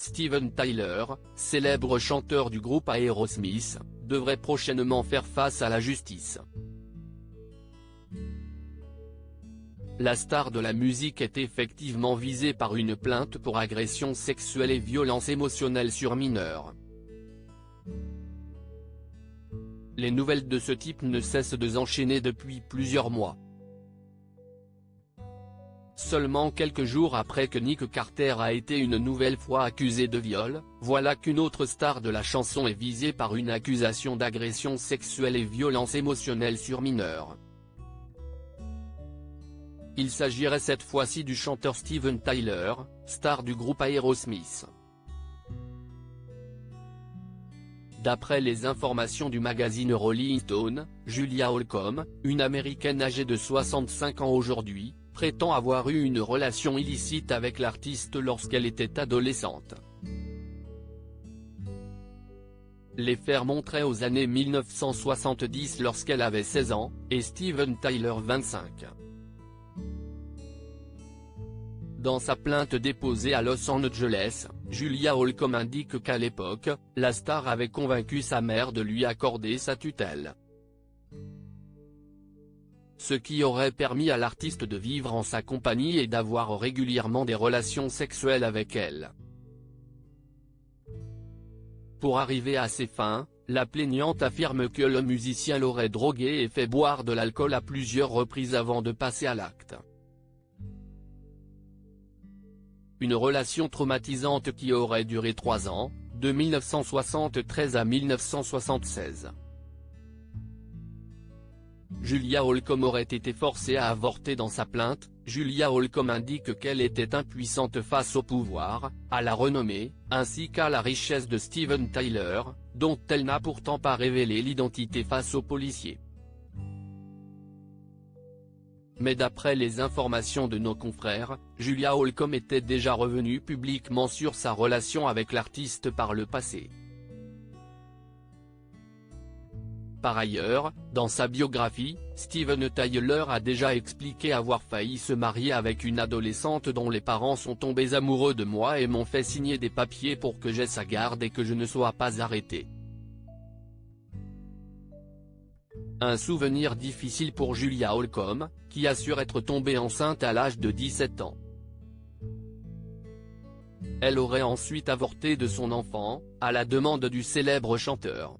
Steven Tyler, célèbre chanteur du groupe Aerosmith, devrait prochainement faire face à la justice. La star de la musique est effectivement visée par une plainte pour agression sexuelle et violence émotionnelle sur mineurs. Les nouvelles de ce type ne cessent de s'enchaîner depuis plusieurs mois. Seulement quelques jours après que Nick Carter a été une nouvelle fois accusé de viol, voilà qu'une autre star de la chanson est visée par une accusation d'agression sexuelle et violence émotionnelle sur mineurs. Il s'agirait cette fois-ci du chanteur Steven Tyler, star du groupe Aerosmith. D'après les informations du magazine Rolling Stone, Julia Holcomb, une américaine âgée de 65 ans aujourd'hui, prétend avoir eu une relation illicite avec l'artiste lorsqu'elle était adolescente. Les faits remonteraient aux années 1970 lorsqu'elle avait 16 ans, et Steven Tyler 25. Dans sa plainte déposée à Los Angeles, Julia Holcomb indique qu'à l'époque, la star avait convaincu sa mère de lui accorder sa tutelle. Ce qui aurait permis à l'artiste de vivre en sa compagnie et d'avoir régulièrement des relations sexuelles avec elle. Pour arriver à ses fins, la plaignante affirme que le musicien l'aurait droguée et fait boire de l'alcool à plusieurs reprises avant de passer à l'acte. Une relation traumatisante qui aurait duré 3 ans, de 1973 à 1976. Julia Holcomb aurait été forcée à avorter dans sa plainte. Julia Holcomb indique qu'elle était impuissante face au pouvoir, à la renommée, ainsi qu'à la richesse de Steven Tyler, dont elle n'a pourtant pas révélé l'identité face aux policiers. Mais d'après les informations de nos confrères, Julia Holcomb était déjà revenue publiquement sur sa relation avec l'artiste par le passé. Par ailleurs, dans sa biographie, Steven Tyler a déjà expliqué avoir failli se marier avec une adolescente dont les parents sont tombés amoureux de moi et m'ont fait signer des papiers pour que j'aie sa garde et que je ne sois pas arrêté. Un souvenir difficile pour Julia Holcomb, qui assure être tombée enceinte à l'âge de 17 ans. Elle aurait ensuite avorté de son enfant, à la demande du célèbre chanteur.